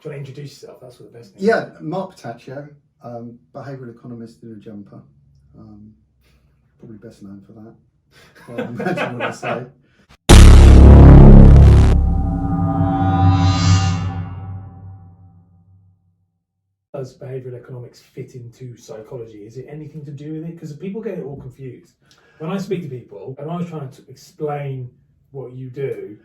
Do you want to introduce yourself? That's what the best thing. Yeah, Mark Pittaccio, Behavioural Economist in a jumper. Probably best known for that. Well, imagine what I say. Does behavioural economics fit into psychology? Is it anything to do with it? Because people get it all confused. When I speak to people, and I was trying to explain what you do,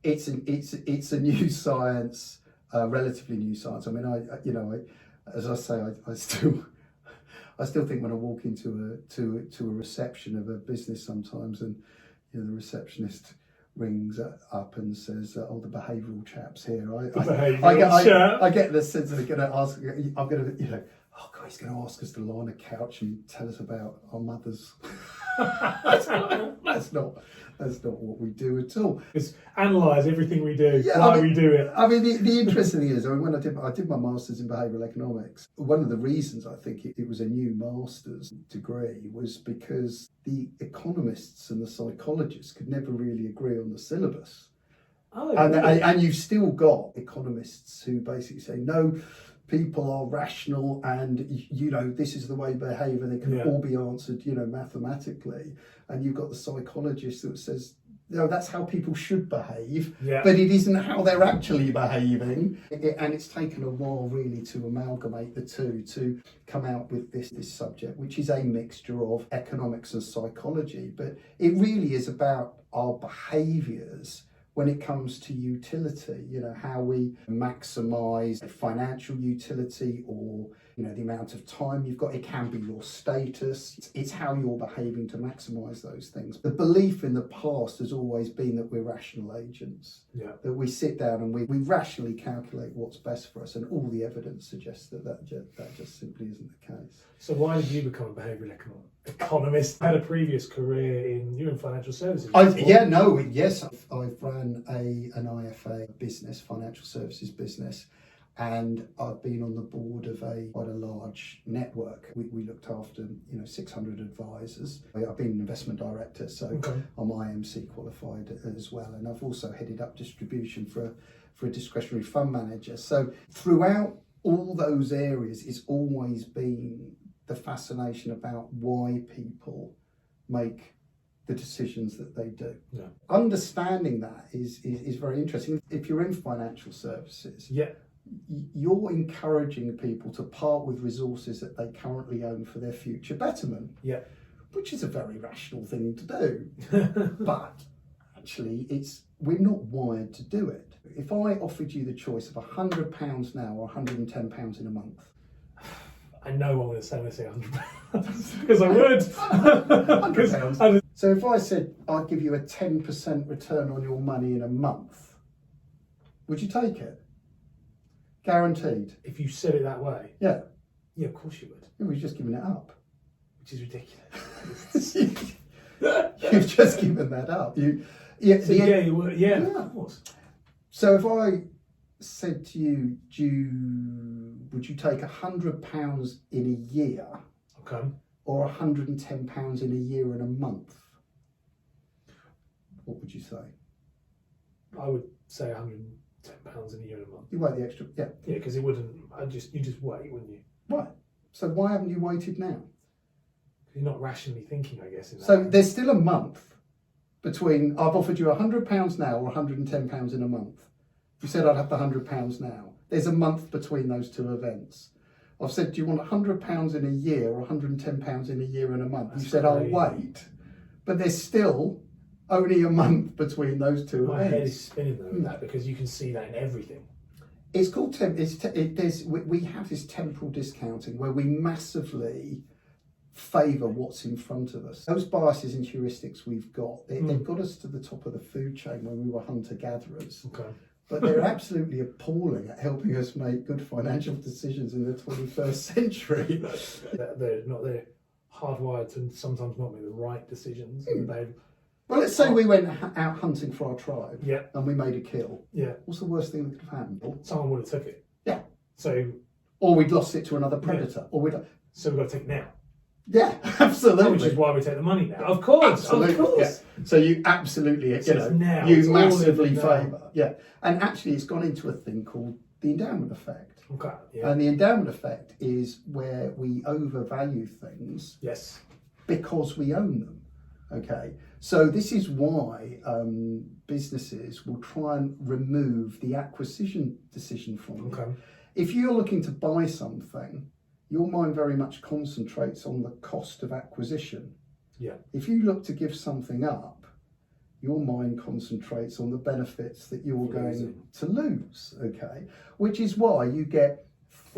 it's a new science, relatively new science. I mean, as I say, I still think when I walk into a reception of a business sometimes, and the receptionist rings up and says, "Oh, the behavioural chap's here." I get the sense that they're going to ask. I'm going to, oh God, he's going to ask us to lie on a couch and tell us about our mothers. That's not what we do at all. It's analyse everything we do, we do it. I mean, the interesting thing is, when I did my masters in behavioural economics, one of the reasons I think it was a new master's degree was because the economists and the psychologists could never really agree on the syllabus. Oh, and you've still got economists who basically say, no, people are rational and, this is the way they behave and they can all be answered, mathematically. And you've got the psychologist that says, that's how people should behave, but it isn't how they're actually behaving. And it's taken a while really to amalgamate the two to come out with this subject, which is a mixture of economics and psychology. But it really is about our behaviours when it comes to utility, how we maximise financial utility or, the amount of time you've got. It can be your status. It's how you're behaving to maximise those things. The belief in the past has always been that we're rational agents, that we sit down and we rationally calculate what's best for us, and all the evidence suggests that just simply isn't the case. So why did you become a behavioural economist? I had a previous career in financial services. Yes. I've ran an IFA business, financial services business, and I've been on the board of quite a large network. We looked after 600 advisors. I've been an investment director, so I'm IMC qualified as well, and I've also headed up distribution for a discretionary fund manager. So throughout all those areas, it's always been the fascination about why people make the decisions that they do. Understanding that is very interesting. If you're in financial services, you're encouraging people to part with resources that they currently own for their future betterment, which is a very rational thing to do. But actually, we're not wired to do it. If I offered you the choice of £100 now or £110 in a month, I know what I'm going to say when I say £100 because I would. £100. So if I said I'd give you a 10% return on your money in a month, would you take it? Guaranteed. If you said it that way? Yeah, of course you would. We've just given it up. Which is ridiculous. You've just given that up. You would. Of course. So if I said to you, would you take £100 in a year, or £110 in a year and a month? What would you say? I would say £110 in a year and a month. You wait the extra, Yeah, because it wouldn't. You just wait, wouldn't you? Right. So why haven't you waited now? You're not rationally thinking, I guess. So there's still a month between I've offered you £100 now or £110 in a month. You said I'd have the £100 now. There's a month between those two events. I've said, do you want £100 in a year or £110 in a year and a month? You said, I'll wait. But there's still only a month between those two events. My head is spinning though with that, because you can see that in everything. It's called we have this temporal discounting where we massively favour what's in front of us. Those biases and heuristics we've got, they've got us to the top of the food chain when we were hunter-gatherers. But they're absolutely appalling at helping us make good financial decisions in the 21st century. They're hardwired to sometimes not make the right decisions. Well, let's say we went out hunting for our tribe and we made a kill. What's the worst thing that could have happened? Someone would have took it. Or we'd lost it to another predator. So we've got to take it now. Yeah, absolutely. Which is why we take the money now. Of course. So you absolutely, you massively favour. And actually it's gone into a thing called the endowment effect. Okay. Yeah. And the endowment effect is where we overvalue things Yes. because we own them. Okay, so this is why businesses will try and remove the acquisition decision from you. Okay. If you're looking to buy something, your mind very much concentrates on the cost of acquisition. Yeah. If you look to give something up, your mind concentrates on the benefits that you're going to lose. Okay, which is why you get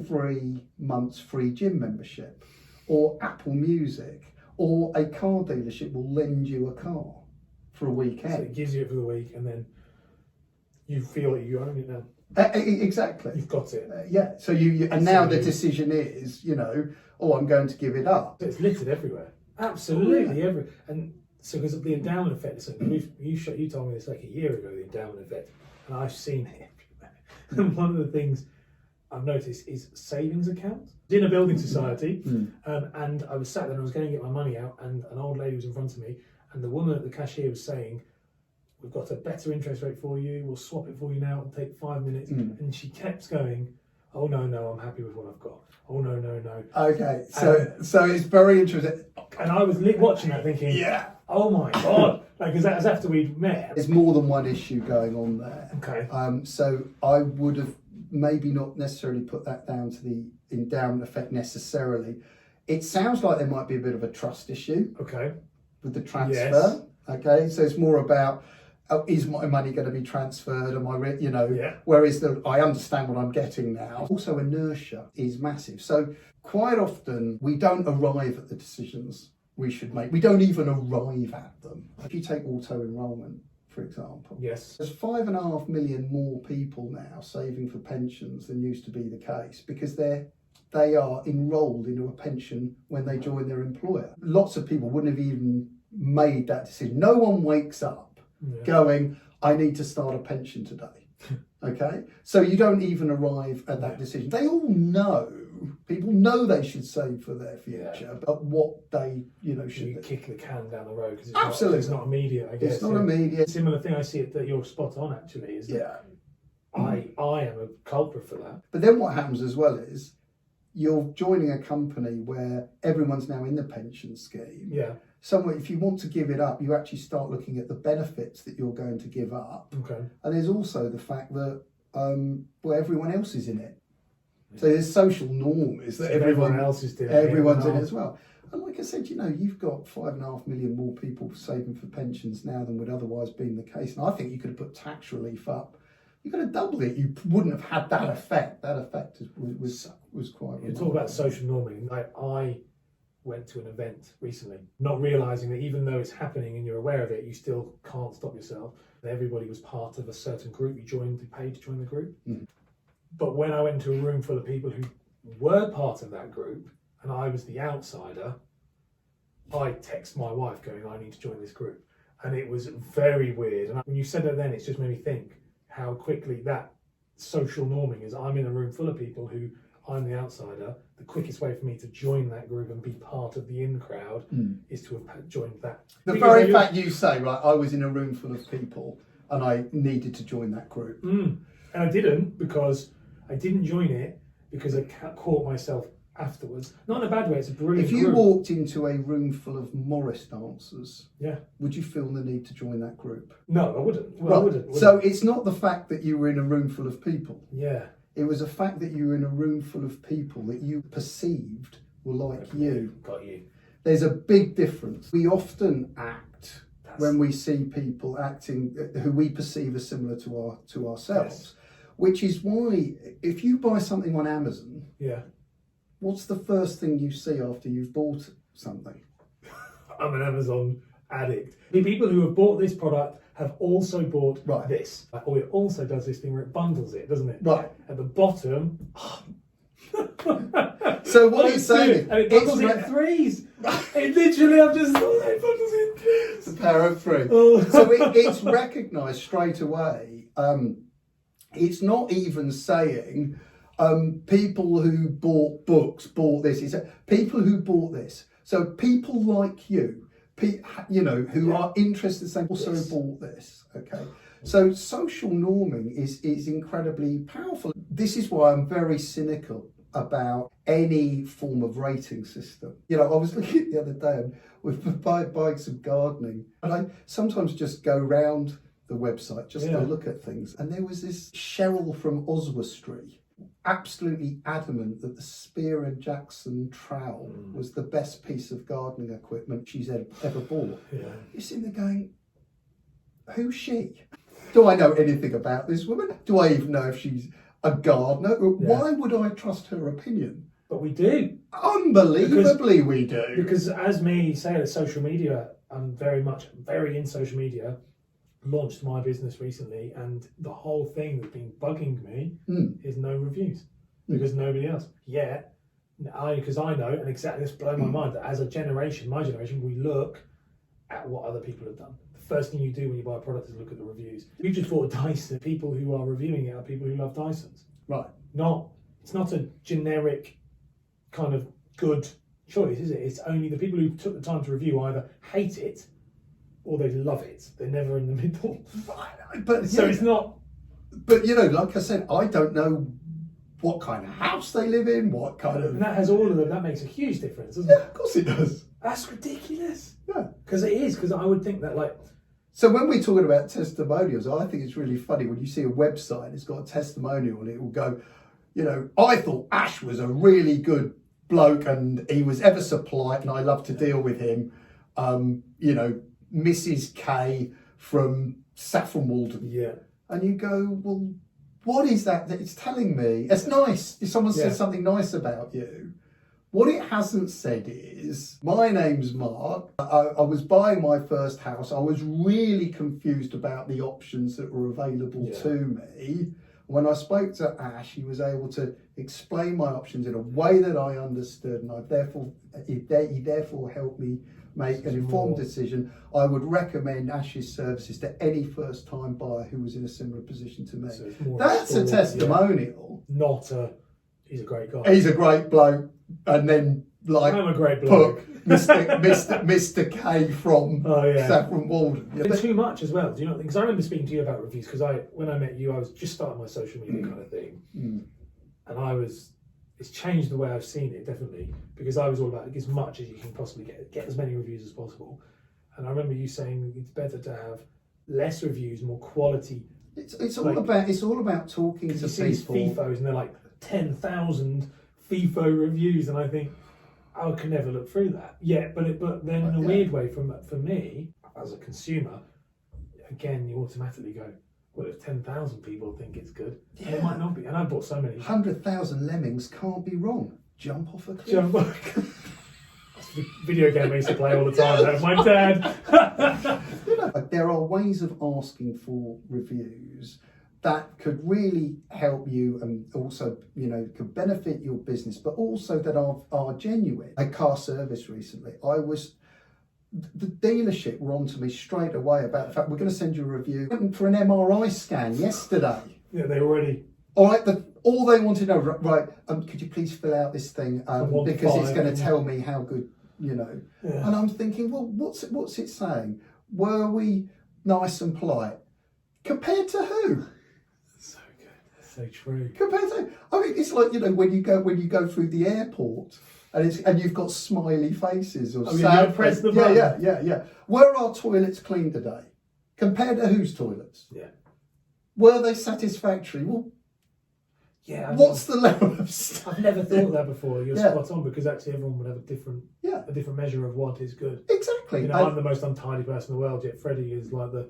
3 months free gym membership, or Apple Music, or a car dealership will lend you a car for a weekend. So it gives you it for the week, and then you feel that you own it now. Exactly. You've got it. Yeah. So and now the decision is, I'm going to give it up. It's littered everywhere. Absolutely everywhere. And so because of the endowment effect, so you told me this like a year ago, the endowment effect, and I've seen it everywhere. And one of the things I've noticed is savings accounts. In a building society, and I was sat there and I was going to get my money out, and an old lady was in front of me, and the woman at the cashier was saying, "We've got a better interest rate for you, we'll swap it for you now, it'll take 5 minutes." And she kept going, "Oh no, I'm happy with what I've got. Oh no." Okay, so it's very interesting. And I was watching that thinking, oh my God, because that was after we'd met. There's more than one issue going on there. Okay. So I would have maybe not necessarily put that down to the endowment effect necessarily. It sounds like there might be a bit of a trust issue. Okay. With the transfer. Yes. Okay, so it's more about, is my money going to be transferred? Am I, where is I understand what I'm getting now. Also, inertia is massive. So quite often we don't arrive at the decisions we should make. We don't even arrive at them. If you take auto enrolment, for example. Yes. There's 5.5 million more people now saving for pensions than used to be the case, because they are enrolled into a pension when they join their employer. Lots of people wouldn't have even made that decision. No one wakes up going, I need to start a pension today. Okay? So you don't even arrive at that decision. They all know, people know they should save for their future, but what they, should You kick the can down the road because Absolutely. It's not immediate, I guess. It's not immediate. Similar thing I see that you're spot on actually is that I am a culprit for that. But then what happens as well is you're joining a company where everyone's now in the pension scheme. Yeah. Somewhere, if you want to give it up, you actually start looking at the benefits that you're going to give up. Okay. And there's also the fact that everyone else is in it. So there's social norm is that everyone else is doing everyone's in it as well. And like I said, you've got 5.5 million more people saving for pensions now than would otherwise be the case. And I think you could have put tax relief up. You could have doubled it. You wouldn't have had that effect. That effect was quite. You talk about social norming. I went to an event recently, not realising that even though it's happening and you're aware of it, you still can't stop yourself. Everybody was part of a certain group. You paid to join the group. But when I went to a room full of people who were part of that group and I was the outsider, I text my wife going, I need to join this group. And it was very weird. And when you said that then, it's just made me think how quickly that social norming is. I'm in a room full of people who I'm the outsider. The quickest way for me to join that group and be part of the in crowd is to have joined that. The very fact you say, right, I was in a room full of people and I needed to join that group. And I didn't, because I didn't join it because I caught myself afterwards. Not in a bad way, it's a brilliant If you group. walked into a room full of Morris dancers, Yeah. would you feel the need to join that group? No, I wouldn't. Well, Right. I wouldn't. So it's not the fact that you were in a room full of people. Yeah. It was a fact that you were in a room full of people that you perceived were like you. Got you. There's a big difference. We often act when we see people acting who we perceive as similar to ourselves, which is why if you buy something on Amazon, what's the first thing you see after you've bought something? I'm an Amazon addict. The people who have bought this product have also bought this. Or it also does this thing where it bundles it, doesn't it? Right. At the bottom. So what it's saying, and it bundles it in threes. It literally, I'm just it bundles it in threes. The power of three. Oh. So it's recognised straight away. It's not even saying people who bought books bought this. It's people who bought this. So people like you, who are interested in saying also bought this. Okay. So social norming is incredibly powerful. This is why I'm very cynical about any form of rating system. You know, I was looking the other day with buying some gardening, and I sometimes just go round the website just to look at things. And there was this Cheryl from Oswestry, absolutely adamant that the Spear and Jackson trowel was the best piece of gardening equipment she's ever bought. You're sitting there going, who's she? Do I know anything about this woman? Do I even know if she's a gardener? Why would I trust her opinion? But we do. Unbelievably, we do. Because as me say, the social media, I'm very in social media, launched my business recently, and the whole thing that's been bugging me is no reviews. Because nobody else. Yet, because I know, and exactly this blows my mind, that as a generation, my generation, we look at what other people have done. The first thing you do when you buy a product is look at the reviews. You just bought a Dyson. People who are reviewing it are people who love Dysons. Right. It's not a generic kind of good choice, is it? It's only the people who took the time to review either hate it or they love it. They're never in the middle. But so it's not. But you know, like I said, I don't know what kind of house they live in, what kind of. And that has all of them. That makes a huge difference, doesn't it? Yeah, of course it does. That's ridiculous. Yeah. Because it is. Because I would think that So when we're talking about testimonials, I think it's really funny when you see a website, it's got a testimonial and it will go, you know, I thought Ash was a really good bloke and he was ever so polite and I love to deal with him. You know, Mrs. K from Saffron Walden. Yeah. And you go, well, what is that it's telling me? It's nice. If someone says something nice about you. What it hasn't said is, my name's Mark. I was buying my first house. I was really confused about the options that were available to me. When I spoke to Ash, he was able to explain my options in a way that I understood, and he therefore helped me make an informed decision. I would recommend Ash's services to any first-time buyer who was in a similar position to me. So that's a testimonial. Not he's a great guy. He's a great bloke. And then, I'm a great bloke. Put Mr. K from Saffron Walden. It's too much as well. Do you know? Because I remember speaking to you about reviews. Because when I met you, I was just starting my social media kind of thing, and it's changed the way I've seen it definitely. Because I was all about as much as you can possibly get as many reviews as possible. And I remember you saying it's better to have less reviews, more quality. It's all about talking to people. You see these FIFOs, and they're like 10,000. FIFO reviews, and I think I can never look through that. Yeah, but then in a weird way, for me as a consumer, again, you automatically go, well, if 10,000 people think it's good, it might not be. And I bought so many. 100,000 lemmings can't be wrong. Jump off a cliff. Jump off. That's the video game I used to play all the time. That was my dad. You know, there are ways of asking for reviews that could really help you and also, you know, could benefit your business, but also that are genuine. A car service recently, the dealership were on to me straight away about the fact we're going to send you a review. Went for an MRI scan yesterday. Yeah, they already. All right, all they want to know, right, could you please fill out this thing because it's going to tell me how good, you know. Yeah. And I'm thinking, well, what's it saying? Were we nice and polite? Compared to who? So good. So true. Compared to, I mean, it's like, you know, when you go through the airport and you've got smiley faces or sad press the button. Yeah. Were our toilets clean today? Compared to whose toilets? Yeah. Were they satisfactory? Well, yeah. What's the level of stuff? I've never thought of that before. You're spot on, because actually everyone would have a different measure of what is good. Exactly. You know, I'm the most untidy person in the world, yet Freddie is like the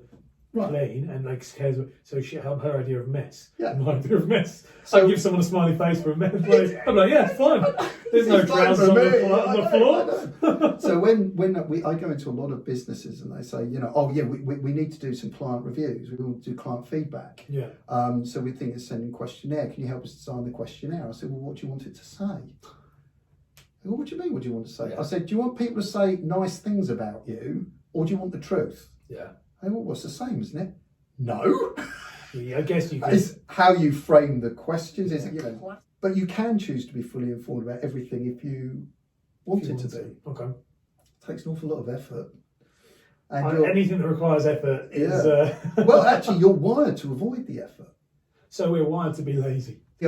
clean and like cares. So her idea of mess. Yeah. My idea of mess. So I give someone a smiley face for a mess. I'm like, yeah, fine. There's no trousers on the floor. So when I go into a lot of businesses and they say, you know, oh yeah, we need to do some client reviews. We want to do client feedback. Yeah. So we think it's sending a questionnaire. Can you help us design the questionnaire? I said, well, what do you want it to say? Well, what do you mean? What do you want to say? I said, do you want people to say nice things about you, or do you want the truth? Yeah. Well, it's the same, isn't it? No. Yeah, I guess you can. It's how you frame the questions, isn't it? You know, but you can choose to be fully informed about everything if you wanted to be. Okay. It takes an awful lot of effort. And anything that requires effort is. well, actually, you're wired to avoid the effort. So we're wired to be lazy. We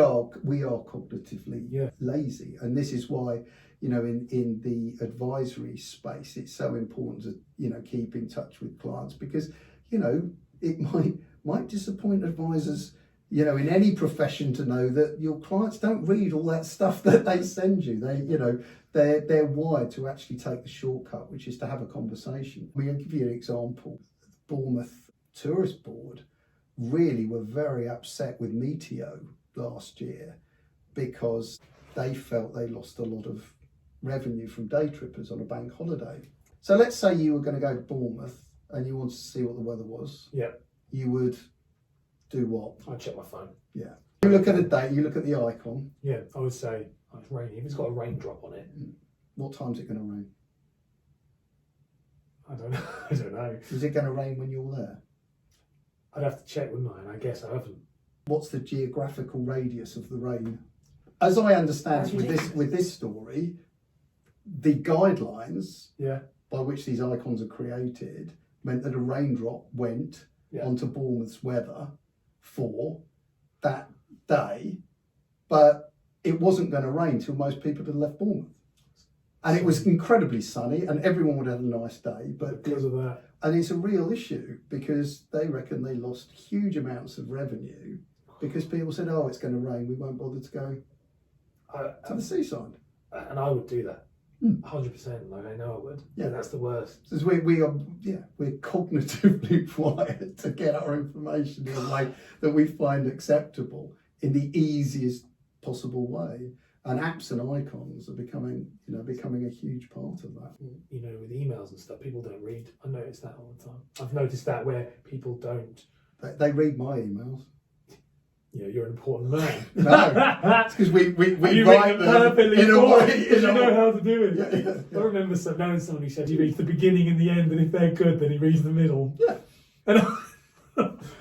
are cognitively lazy, and this is why, in the advisory space, it's so important to keep in touch with clients, because it might disappoint advisors in any profession to know that your clients don't read all that stuff that they send you. They're wired to actually take the shortcut, which is to have a conversation. We'll give you an example. The Bournemouth Tourist Board really were very upset with Meteo last year because they felt they lost a lot of revenue from day trippers on a bank holiday. So let's say you were going to go to Bournemouth and you wanted to see what the weather was. Yeah. You would do what? I'd check my phone. Yeah. You look at a date, you look at the icon. Yeah, I would say it's raining. If it's got a raindrop on it. What time's it going to rain? I don't know. I don't know. Is it going to rain when you're there? I'd have to check, wouldn't I? And I guess I haven't. What's the geographical radius of the rain? As I understand with this story, the guidelines by which these icons are created meant that a raindrop went onto Bournemouth's weather for that day, but it wasn't going to rain till most people had left Bournemouth. And it was incredibly sunny and everyone would have a nice day. But because of that. And it's a real issue because they reckon they lost huge amounts of revenue because people said, oh, it's going to rain, we won't bother to go to the seaside. And I would do that. 100%, like I know I would. Yeah, that's the worst. Because we're cognitively wired to get our information in a way that we find acceptable in the easiest possible way. And apps and icons are becoming a huge part of that. With emails and stuff, people don't read. I notice that all the time. I've noticed that where people don't. They read my emails. You're an important man. No, it's because we write them perfectly in a way. You know how to do it. Yeah. I remember knowing someone who said he reads the beginning and the end, and if they're good, then he reads the middle. Yeah.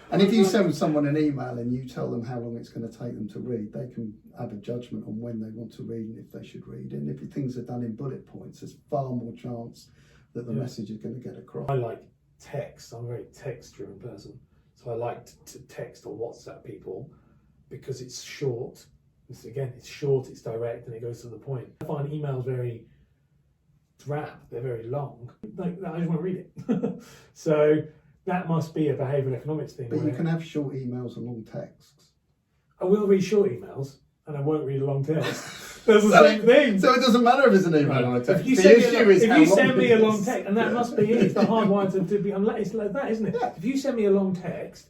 And if you send someone an email and you tell them how long it's going to take them to read, they can have a judgment on when they want to read and if they should read. And if things are done in bullet points, there's far more chance that the message is going to get across. I like text. I'm a very text-driven person. So I like to text or WhatsApp people because it's short. It's short, it's direct, and it goes to the point. I find emails very drab. They're very long. I just want to read it. So that must be a behavioural economics thing. But you can have short emails and long texts. I will read short emails, and I won't read a long text. That's the same thing. So it doesn't matter if it's an email or a text. If you send me a long text, and that must be it. It's the hard one to be. It's like that, isn't it? Yeah. If you send me a long text,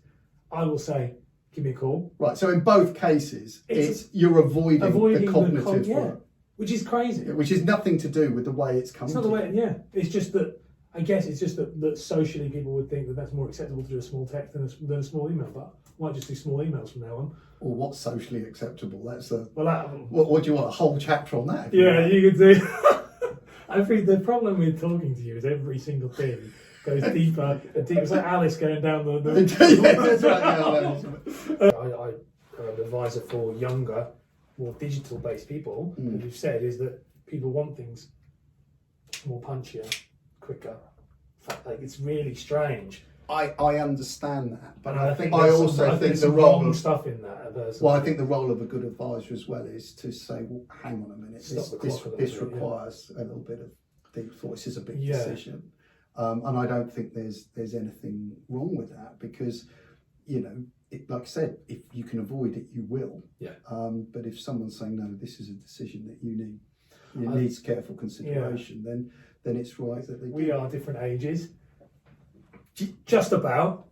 I will say, give me a call. Right. So in both cases, you're avoiding the cognitive work, which is crazy. Which is nothing to do with the way it's come. It's not the way. Yeah. It's just that. I guess it's just that socially people would think that that's more acceptable to do a small text than a small email. But I might just do small emails from now on. Or what's socially acceptable? That's what do you want? A whole chapter on that? You could do. I think the problem with talking to you is every single thing goes deeper and deeper. It's like Alice going down the that's right. I'm an advisor for younger, more digital-based people. What you've said is that people want things more punchier, quicker. In fact, it's really strange. I understand that, but I think the wrong stuff in that. I think the role of a good advisor as well is to say, well, hang on a minute, this requires a little bit of deep thought. This is a big decision, and I don't think there's anything wrong with that because, like I said, if you can avoid it, you will. Yeah. But if someone's saying no, this is a decision that you needs careful consideration, then it's right that we are different ages. Just about.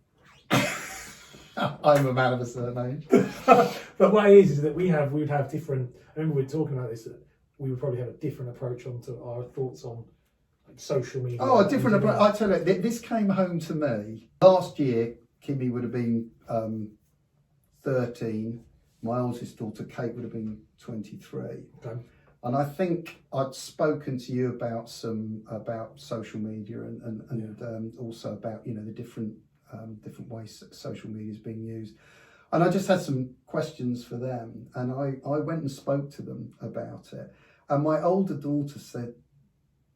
I'm a man of a certain age. But what it is that we'd have different. I remember we were talking about this, that we would probably have a different approach onto our thoughts on social media. Oh, a different approach. I tell you, this came home to me last year. Kimmy would have been 13. My oldest daughter Kate would have been 23. Okay. And I think I'd spoken to you about social media and also about the different ways social media is being used. And I just had some questions for them, and I went and spoke to them about it. And my older daughter said,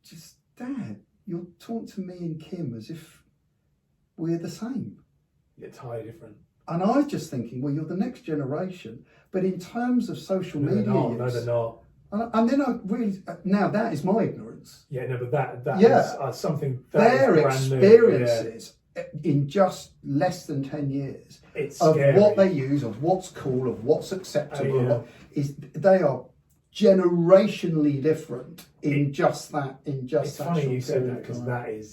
"Just Dad, you're talking to me and Kim as if we're the same. It's highly different. And I was just thinking, well, you're the next generation, but in terms of social media No, use, they're not. and then I really, now that is my ignorance. Yeah, no, but that Yeah. is something that Their is brand new. experiences in just less than 10 years It's of scary. what they use, of what's cool, of what's acceptable, Oh, yeah. they are generationally different in just that. It's funny short you said period that, of because time.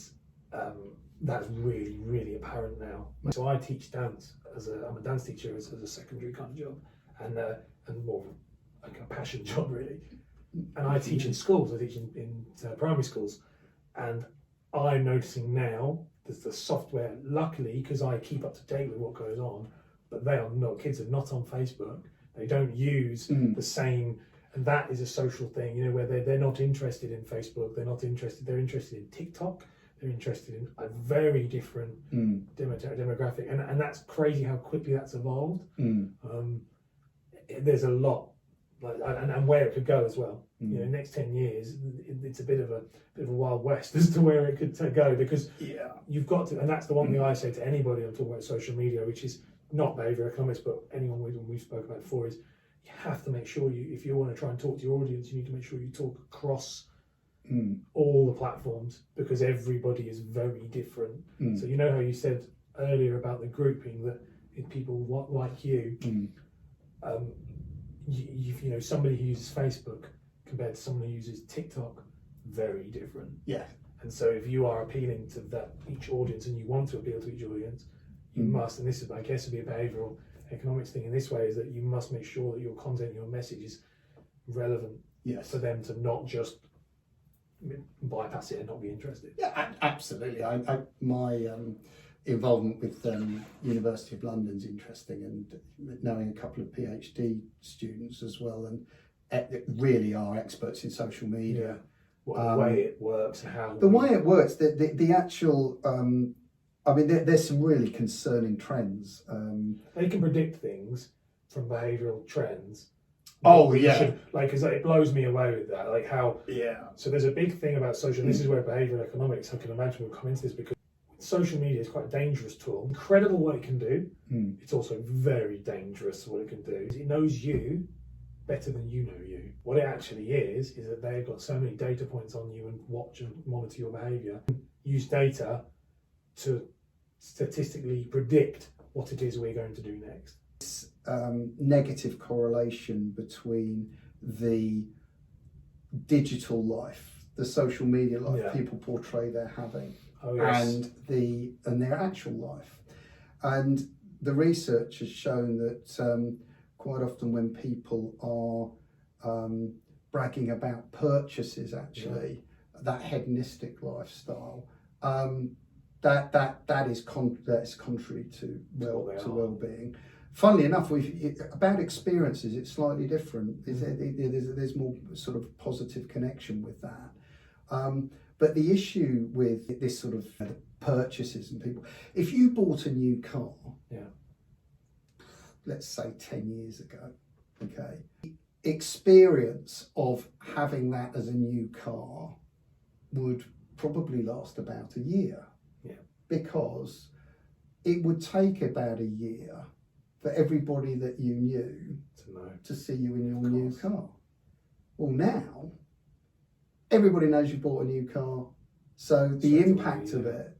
that's really, really apparent now. So I teach dance I'm a dance teacher as a secondary kind of job, and more like a passion job really. And I teach in schools. I teach in primary schools, and I'm noticing now there's the software. Luckily, because I keep up to date with what goes on, but kids are not on Facebook. They don't use the same. And that is a social thing, where they're not interested in Facebook. They're interested in TikTok. They're interested in a very different demographic. And that's crazy how quickly that's evolved. There's a lot, and where it could go as well. Next 10 years, it's a bit of a wild west as to where it could go, because you've got to, and that's the one thing I say to anybody I'm talking about social media, which is not behavioural economists, but anyone we've spoken about before, is you have to make sure if you want to try and talk to your audience, you need to make sure you talk across all the platforms, because everybody is very different. So how you said earlier about the grouping, that if people like you, somebody who uses Facebook compared to someone who uses TikTok, very different. Yeah. And so if you are appealing to each audience, and you want to appeal to each audience, you must, and this is, I guess, would be a behavioural economics thing in this way, is that you must make sure that your content, your message is relevant for them to not just bypass it and not be interested. Yeah, absolutely. My involvement with University of London is interesting, and knowing a couple of PhD students as well, and really are experts in social media. The way it works and how the way it works, the actual. There's some really concerning trends. They can predict things from behavioural trends. Because it blows me away with that. Like how. Yeah. So there's a big thing about social. This is where behavioural economics, I can imagine, will come into this, because social media is quite a dangerous tool. Incredible what it can do. It's also very dangerous what it can do. It knows you better than you know you. What it actually is that they've got so many data points on you and watch and monitor your behaviour. Use data to statistically predict what it is we're going to do next. Negative correlation between the digital life, the social media life people portray they're having, and their actual life. And the research has shown that quite often when people are bragging about purchases, actually, that hedonistic lifestyle, that is contrary to well-being. Funnily enough, about experiences, it's slightly different. There's more sort of positive connection with that. But the issue with this sort of purchases and people, if you bought a new car, let's say 10 years ago, the experience of having that as a new car would probably last about a year. Because it would take about a year for everybody that you knew to see you in your new car. Well, now everybody knows you bought a new car, so the impact of it,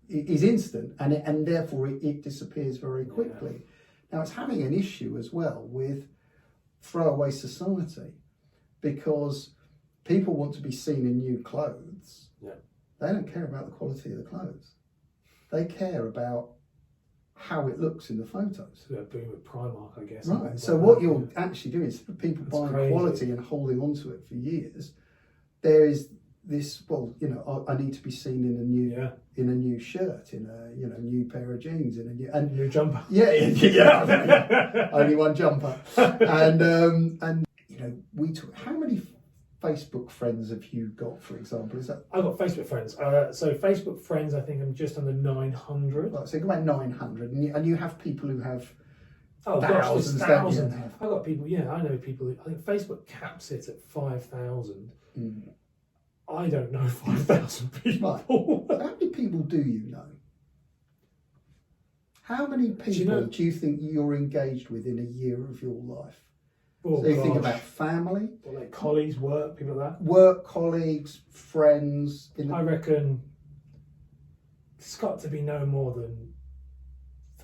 is instant, and therefore it disappears very quickly. Now it's having an issue as well with throwaway society, because people want to be seen in new clothes. They don't care about the quality of the clothes. They care about how it looks in the photos. Doing with Primark, I guess. Right. So what you're actually doing, instead of people buying quality and holding on to it for years, there is this. I need to be seen in a new shirt, in a new pair of jeans, in a new jumper. Only one jumper. And we talk. How many Facebook friends have you got, for example? Is that? I've got Facebook friends. So Facebook friends, I think I'm just under 900. Right, so about 900, and you have people who have thousands. Thousands. I've got people. I know people. I think Facebook caps it at 5,000. I don't know 5,000 people. How many people do you know? How many people do you think you're engaged with in a year of your life? Oh, so you think about family, or like colleagues, work, people like that. Work, colleagues, friends. I reckon it's got to be no more than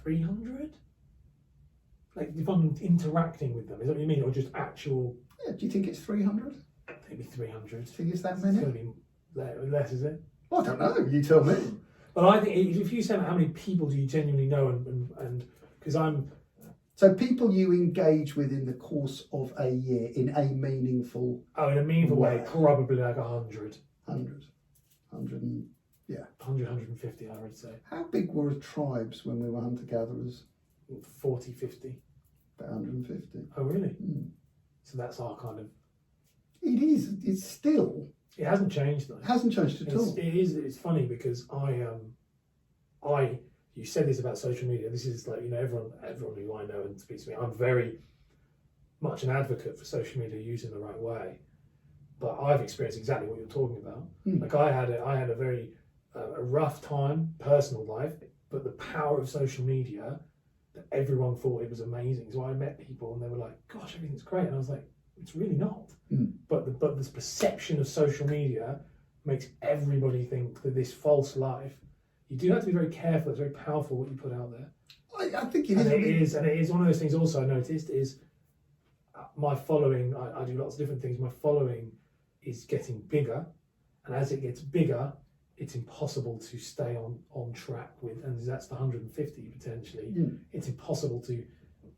300. Like if I'm interacting with them, is that what you mean, or just actual? Yeah, do you think it's 300? Maybe 300. Do you think it's that It's many? going to be less, is it? I don't know. You tell me. Well, I think if you say how many people do you genuinely know, and because So people you engage with in the course of a year in a meaningful... in a meaningful way, probably like 100. 100. 100 and... Yeah. 100, 150, I would say. How big were tribes when we were hunter-gatherers? 40, 50. About 150. Oh, really? Mm. So that's our kind of... It is. It's still... It hasn't changed though. It hasn't changed at all. It's funny because you said this about social media. This is like, everyone who I know and speaks to me, I'm very much an advocate for social media used in the right way. But I've experienced exactly what you're talking about. Like I had a very a rough time, personal life, but the power of social media, that everyone thought it was amazing. So I met people and they were like, "Gosh, everything's great," and I was like, "It's really not." But this perception of social media makes everybody think that this false life. You do have to be very careful. It's very powerful what you put out there. I think it is. And it is one of those things. Also, I noticed is my following. I do lots of different things. My following is getting bigger, and as it gets bigger, it's impossible to stay on track with. And that's the 150 potentially. It's impossible to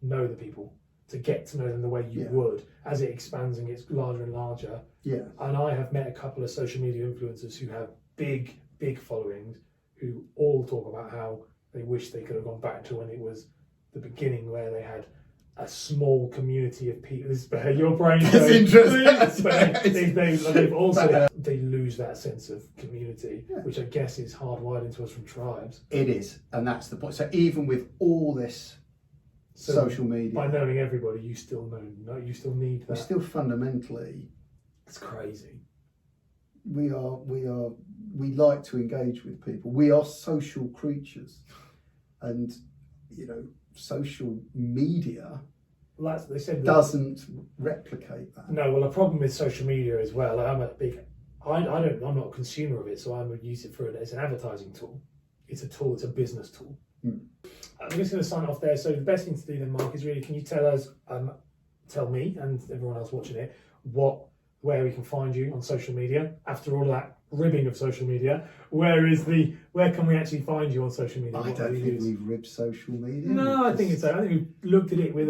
know the people, to get to know them the way you would as it expands and gets larger and larger. Yeah. And I have met a couple of social media influencers who have big followings, who all talk about how they wish they could have gone back to when it was the beginning, where they had a small community of people. Your brain That's interesting. They've also they lose that sense of community, which I guess is hardwired into us from tribes. It is, and that's the point. So even with all this social media, by knowing everybody, you still need that. We still fundamentally, it's crazy. We like to engage with people. We are social creatures, and social media doesn't replicate that. No, well, the problem with social media as well, I'm not a consumer of it, so I would use it as an advertising tool. It's a tool, it's a business tool. I'm just going to sign off there. So the best thing to do then, Mark, is really, can you tell me and everyone else watching it, where we can find you on social media after all of that ribbing of social media? Where can we actually find you on social media? I don't think we've ribbed social media. No, I think we've looked at it with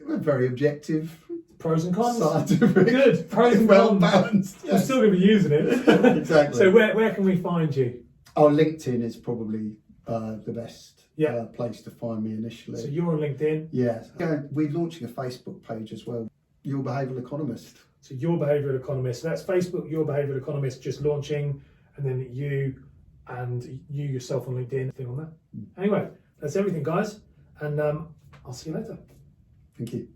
we're very objective. Pros and cons. Scientific. Good. Pros and well cons. Balanced. We're still going to be using it. Exactly. So where can we find you? LinkedIn is probably the best place to find me initially. So you're on LinkedIn? Yes. We're launching a Facebook page as well. Your Behavioural Economist. So Your Behavioural Economist. So that's Facebook, Your Behavioural Economist, just launching, and then you yourself on LinkedIn, thing on that. Anyway, that's everything, guys, and I'll see you later. Thank you.